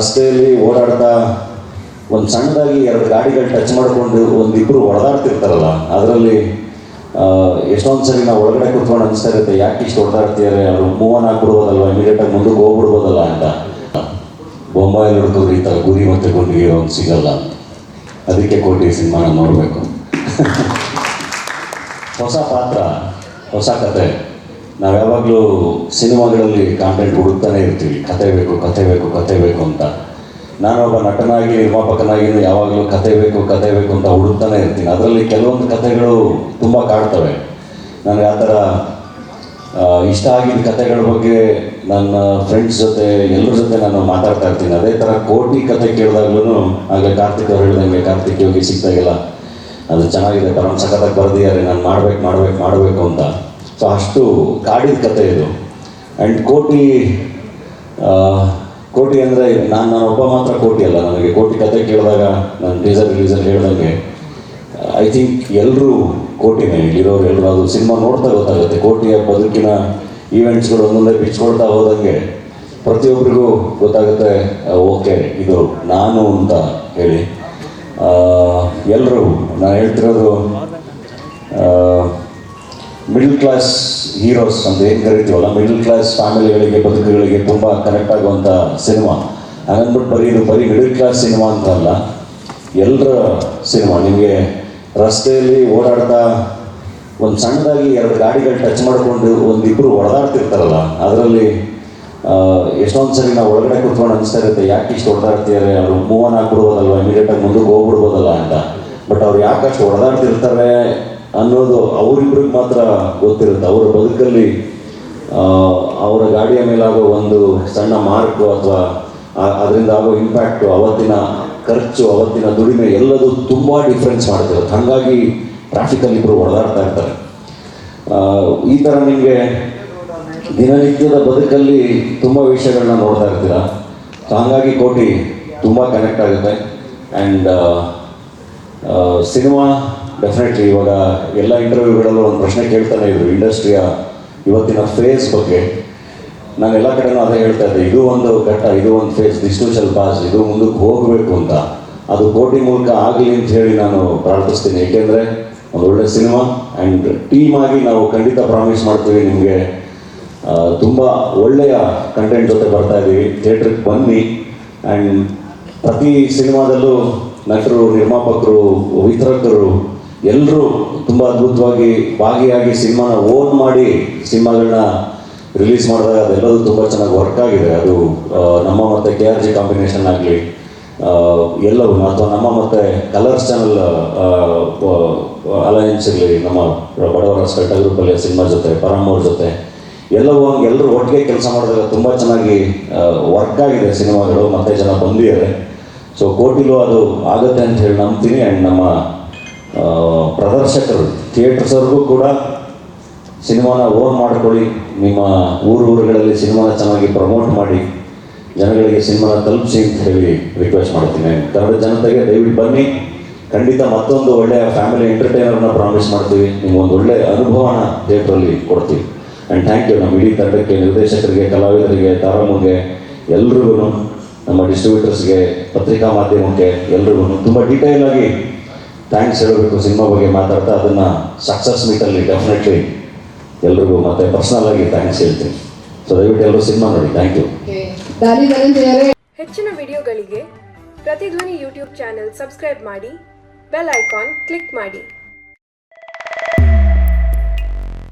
ರಸ್ತೆಯಲ್ಲಿ ಓಡಾಡ್ತಾ ಒಂದು ಸಣ್ಣದಾಗಿ 2 ಗಾಡಿಗಳು ಟಚ್ ಮಾಡಿಕೊಂಡು ಒಂದಿಬ್ಬರು ಹೊಡೆದಾಡ್ತಿರ್ತಾರಲ್ಲ, ಅದರಲ್ಲಿ ಎಷ್ಟೊಂದು ಸರಿ ನಾವು ಒಳಗಡೆ ಕೂತ್ಕೊಂಡು ಅನಿಸ್ತಾ ಇರುತ್ತೆ, ಯಾಕೆ ಇಷ್ಟು ಹೊಡೆದಾಡ್ತಿದ್ದಾರೆ, ಅವರು ಮೂವನ್ ಆಗ್ಬಿಡ್ಬೋದಲ್ವ, ಇಮಿಡಿಯೇಟಾಗಿ ಮುಂದಕ್ಕೆ ಹೋಗ್ಬಿಡ್ಬೋದಲ್ಲ ಅಂತ. ಬೊಂಬಾಯಲ್ಲಿ ಹುಡುಕಿದ್ರೆ ಈ ಥರ ಗುರಿ ಮತ್ತು ಗುಂಡಿಗೆ ಒಂದು ಸಿಗಲ್ಲ ಅಂತ. ಅದಕ್ಕೆ ಕೋಟಿ ಸಿನಿಮಾನ ನೋಡಬೇಕು. ಹೊಸ ಪಾತ್ರ, ಹೊಸ ಕತೆ. ನಾವು ಯಾವಾಗಲೂ ಸಿನಿಮಾಗಳಲ್ಲಿ ಕಾಂಟೆಂಟ್ ಹುಡುಕ್ತಾನೆ ಇರ್ತೀವಿ, ಕತೆ ಬೇಕು ಕತೆ ಬೇಕು ಕತೆ ಬೇಕು ಅಂತ. ನಾನೊಬ್ಬ ನಟನಾಗಿ ನಿರ್ಮಾಪಕನಾಗಿ ಯಾವಾಗಲೂ ಕತೆ ಬೇಕು ಅಂತ ಹುಡುಕ್ತಾನೆ ಇರ್ತೀನಿ. ಅದರಲ್ಲಿ ಕೆಲವೊಂದು ಕತೆಗಳು ತುಂಬ ಕಾಡ್ತವೆ. ನನಗೆ ಆ ಥರ ಇಷ್ಟ ಆಗಿದ್ದ ಕತೆಗಳ ಬಗ್ಗೆ ನನ್ನ ಫ್ರೆಂಡ್ಸ್ ಜೊತೆ ಎಲ್ಲರ ಜೊತೆ ನಾನು ಮಾತಾಡ್ತಾ ಇರ್ತೀನಿ. ಅದೇ ಥರ ಕೋಟಿ ಕತೆ ಕೇಳಿದಾಗ್ಲೂ ಆಗ ಕಾರ್ತಿಕ್ ಅವ್ರು ಹೇಳ್ದಂಗೆ, ಕಾರ್ತಿಕ್ ಯೋಗಿ ಸಿಕ್ತಾಗೆಲ್ಲ ಅದು ಚೆನ್ನಾಗಿದೆ, ಪರಮ ಸಖತ್ತಾಗಿ ಬರೆದಿದ್ದಾರೆ, ನಾನು ಮಾಡಬೇಕು ಅಂತ. ಸೊ ಅಷ್ಟು ಕಾಡಿದ ಕತೆ ಇದು. ಆ್ಯಂಡ್ ಕೋಟಿ ಅಂದರೆ ನಾನೊಬ್ಬ ಮಾತ್ರ ಕೋಟಿ ಅಲ್ಲ. ನನಗೆ ಕೋಟಿ ಕತೆ ಕೇಳಿದಾಗ ನಾನು ರಿಲೀಸಲ್ಲಿ ಹೇಳ್ದಂಗೆ ಐ ಥಿಂಕ್ ಎಲ್ಲರೂ ಕೋಟಿನೇ, ಇಲ್ಲಿರೋರು ಎಲ್ಲರೂ. ಅದು ಸಿನಿಮಾ ನೋಡ್ತಾ ಗೊತ್ತಾಗುತ್ತೆ. ಕೋಟಿಯ ಬದುಕಿನ ಈವೆಂಟ್ಸ್ಗಳು ಒಂದೊಂದೇ ಬಿಚ್ಕೊಳ್ತಾ ಹೋದಂಗೆ ಪ್ರತಿಯೊಬ್ಬರಿಗೂ ಗೊತ್ತಾಗುತ್ತೆ, ಓಕೆ ಇದು ನಾನು ಅಂತ ಹೇಳಿ. ಎಲ್ಲರೂ ನಾನು ಹೇಳ್ತಿರೋದು ಮಿಡಲ್ ಕ್ಲಾಸ್ ಹೀರೋಸ್ ಅಂತ ಏನು ಕರಿತೀವಲ್ಲ, ಮಿಡಲ್ ಕ್ಲಾಸ್ ಫ್ಯಾಮಿಲಿಗಳಿಗೆ, ಬದುಕುಗಳಿಗೆ ತುಂಬ ಕನೆಕ್ಟ್ ಆಗುವಂಥ ಸಿನಿಮಾ. ಹಾಗಂದ್ಬಿಟ್ಟು ಇದು ಬರೀ ಮಿಡಲ್ ಕ್ಲಾಸ್ ಸಿನಿಮಾ ಅಂತ ಅಲ್ಲ, ಎಲ್ಲರ ಸಿನಿಮಾ. ನಿಮಗೆ ರಸ್ತೆಯಲ್ಲಿ ಓಡಾಡ್ತಾ ಒಂದು ಸಣ್ಣದಾಗಿ 2 ಗಾಡಿಗಳು ಟಚ್ ಮಾಡಿಕೊಂಡು ಒಂದಿಬ್ಬರು ಹೊಡೆದಾಡ್ತಿರ್ತಾರಲ್ಲ, ಅದರಲ್ಲಿ ಎಷ್ಟೊಂದು ಸರಿ ನಾವು ಒಳಗಡೆ ಕೂತ್ಕೊಂಡು ಅನಿಸ್ತಾ ಇರುತ್ತೆ, ಯಾಕೆ ಇಷ್ಟು ಹೊಡೆದಾಡ್ತಿದ್ದಾರೆ, ಅವರು ಮೂವನ್ ಆಗ್ಬಿಡ್ಬೋದಲ್ವ, ಇಮಿಡಿಯೇಟಾಗಿ ಮುಂದಕ್ಕೆ ಹೋಗ್ಬಿಡ್ಬೋದಲ್ಲ ಅಂತ. ಬಟ್ ಅವ್ರು ಯಾಕೆ ಅಷ್ಟು ಹೊಡೆದಾಡ್ತಿರ್ತಾರೆ ಅನ್ನೋದು ಅವರಿಬ್ರಿಗೆ ಮಾತ್ರ ಗೊತ್ತಿರುತ್ತೆ. ಅವರ ಬದುಕಲ್ಲಿ ಅವರ ಗಾಡಿಯ ಮೇಲಾಗೋ ಒಂದು ಸಣ್ಣ ಮಾರ್ಕು ಅಥವಾ ಅದರಿಂದ ಆಗೋ ಇಂಪ್ಯಾಕ್ಟು, ಅವತ್ತಿನ ಖರ್ಚು, ಅವತ್ತಿನ ದುಡಿಮೆ ಎಲ್ಲದೂ ತುಂಬ ಡಿಫ್ರೆನ್ಸ್ ಮಾಡ್ತಿರುತ್ತೆ. ಹಾಗಾಗಿ ಟ್ರಾಫಿಕಲ್ಲಿ ಇಬ್ಬರು ಹೊಡೆದಾಡ್ತಾ ಇರ್ತಾರೆ. ಈ ಥರ ನಿಮಗೆ ದಿನನಿತ್ಯದ ಬದುಕಲ್ಲಿ ತುಂಬ ವಿಷಯಗಳನ್ನ ನೋಡ್ತಾ ಇರ್ತೀರ. ಸೊ ಹಾಗಾಗಿ ಕೋಟಿ ತುಂಬ ಕನೆಕ್ಟ್ ಆಗುತ್ತೆ. ಆ್ಯಂಡ್ ಸಿನಿಮಾ ಡೆಫಿನೆಟ್ಲಿ ಇವಾಗ ಎಲ್ಲ ಇಂಟರ್ವ್ಯೂಗಳಲ್ಲೂ ಒಂದು ಪ್ರಶ್ನೆ ಕೇಳ್ತಾನೆ ಇದ್ರು, ಇಂಡಸ್ಟ್ರಿಯ ಇವತ್ತಿನ ಫೇಸ್ ಬಗ್ಗೆ. ನಾನು ಎಲ್ಲ ಕಡೆನೂ ಅದೇ ಹೇಳ್ತಾ ಇದ್ದೆ, ಇದು ಒಂದು ಘಟ್ಟ, ಇದು ಒಂದು phase, this too shall pass, ಇದು ಮುಂದಕ್ಕೆ ಹೋಗಬೇಕು ಅಂತ. ಅದು ಕೋಟಿ ಮೂಲಕ ಆಗಲಿ ಅಂತ ಹೇಳಿ ನಾನು ಪ್ರಾರ್ಥಿಸ್ತೀನಿ. ಏಕೆಂದರೆ ಒಂದು ಒಳ್ಳೆ ಸಿನಿಮಾ ಆ್ಯಂಡ್ ಟೀಮ್ ಆಗಿ ನಾವು ಖಂಡಿತ ಪ್ರಾಮಿಸ್ ಮಾಡ್ತೀವಿ ನಿಮಗೆ ತುಂಬ ಒಳ್ಳೆಯ ಕಂಟೆಂಟ್ ಜೊತೆ ಬರ್ತಾ ಇದ್ದೀವಿ. ಥಿಯೇಟ್ರಿಗೆ ಬನ್ನಿ. ಆ್ಯಂಡ್ ಪ್ರತಿ ಸಿನಿಮಾದಲ್ಲೂ ನಟರು, ನಿರ್ಮಾಪಕರು, ವಿತರಕರು ಎಲ್ಲರೂ ತುಂಬ ಅದ್ಭುತವಾಗಿ ಭಾಗಿಯಾಗಿ ಸಿನಿಮಾನ ಓನ್ ಮಾಡಿ ಸಿನಿಮಾಗಳನ್ನ ರಿಲೀಸ್ ಮಾಡಿದಾಗ ಅದೆಲ್ಲದೂ ತುಂಬ ಚೆನ್ನಾಗಿ ವರ್ಕ್ ಆಗಿದೆ. ಅದು ನಮ್ಮ ಮತ್ತು KRG ಕಾಂಬಿನೇಷನ್ ಆಗಲಿ ಎಲ್ಲವೂ, ಅಥವಾ ನಮ್ಮ ಮತ್ತು ಕಲರ್ಸ್ ಚಾನಲ್ ಅಲಯನ್ಸ್ ಇರಲಿ, ನಮ್ಮ ಬಡವರ ಸ್ಕಲ್ಟ ಗ್ರೂಪಲ್ಲಿ ಸಿನಿಮಾ ಜೊತೆ, ಪರಮ್ಮವ್ರ ಜೊತೆ ಎಲ್ಲವೂ ಎಲ್ಲರೂ ಒಟ್ಟಿಗೆ ಕೆಲಸ ಮಾಡಿದಾಗ ತುಂಬ ಚೆನ್ನಾಗಿ ವರ್ಕ್ ಆಗಿದೆ ಸಿನಿಮಾಗಳು, ಮತ್ತು ಜನ ಬಂದಿದ್ದಾರೆ. ಸೊ ಕೋಟಿಲೂ ಅದು ಆಗುತ್ತೆ ಅಂತ ಹೇಳಿ ನಂಬ್ತೀನಿ. ಆ್ಯಂಡ್ ನಮ್ಮ ಪ್ರದರ್ಶಕರು, ಥಿಯೇಟರ್ಸವ್ರಿಗೂ ಕೂಡ ಸಿನಿಮಾನ ಓನ್ ಮಾಡ್ಕೊಳ್ಳಿ, ನಿಮ್ಮ ಊರುಗಳಲ್ಲಿ ಸಿನಿಮಾನ ಚೆನ್ನಾಗಿ ಪ್ರಮೋಟ್ ಮಾಡಿ, ಜನಗಳಿಗೆ ಸಿನಿಮಾನ ತಲುಪಿಸಿ ಅಂತ ಹೇಳಿ ರಿಕ್ವೆಸ್ಟ್ ಮಾಡ್ತೀನಿ. ಕನ್ನಡ ಜನತೆಗೆ ದಯವಿಟ್ಟು ಬನ್ನಿ. ಖಂಡಿತ ಮತ್ತೊಂದು ಒಳ್ಳೆಯ ಫ್ಯಾಮಿಲಿ ಎಂಟರ್ಟೈನರ್ನ ಪ್ರಾಮಿಸ್ ಮಾಡ್ತೀವಿ. ನಿಮಗೊಂದು ಒಳ್ಳೆಯ ಅನುಭವನ ಥಿಯೇಟ್ರಲ್ಲಿ ಕೊಡ್ತೀವಿ. ಆ್ಯಂಡ್ ಥ್ಯಾಂಕ್ ಯು ನಮ್ಮ ಇಡೀ ತಂಡಕ್ಕೆ, ನಿರ್ದೇಶಕರಿಗೆ, ಕಲಾವಿದರಿಗೆ, ತಾರಮ್ಮಗೆ, ಎಲ್ರಿಗೂ, ನಮ್ಮ ಡಿಸ್ಟ್ರಿಬ್ಯೂಟರ್ಸ್ಗೆ, ಪತ್ರಿಕಾ ಮಾಧ್ಯಮಕ್ಕೆ ಎಲ್ರಿಗೂ ತುಂಬ ಡೀಟೇಲ್ ಆಗಿ ಥ್ಯಾಂಕ್ಸ್ ಹೇಳಬೇಕು. ಸಿನಿಮಾ ಬಗ್ಗೆ ಮಾತಾಡ್ತಾ ಅದನ್ನು ಸಕ್ಸಸ್ ಮೀಟಲ್ಲಿ ಡೆಫಿನೆಟ್ಲಿ ಎಲ್ರಿಗೂ ಮತ್ತೆ ಪರ್ಸನಲ್ ಆಗಿ ಥ್ಯಾಂಕ್ಸ್ ಹೇಳ್ತೀನಿ. ಸೊ ದಯವಿಟ್ಟು ಎಲ್ಲರೂ ಸಿನಿಮಾ ನೋಡಿ. Thank you. ಹೆಚ್ಚಿನ ವಿಡಿಯೋಗಳಿಗೆ ಪ್ರತಿಧ್ವನಿ ಯೂಟ್ಯೂಬ್ ಚಾನೆಲ್ ಸಬ್ಸ್ಕ್ರೈಬ್ ಮಾಡಿ, ಬೆಲ್ ಐಕಾನ್ ಕ್ಲಿಕ್ ಮಾಡಿ.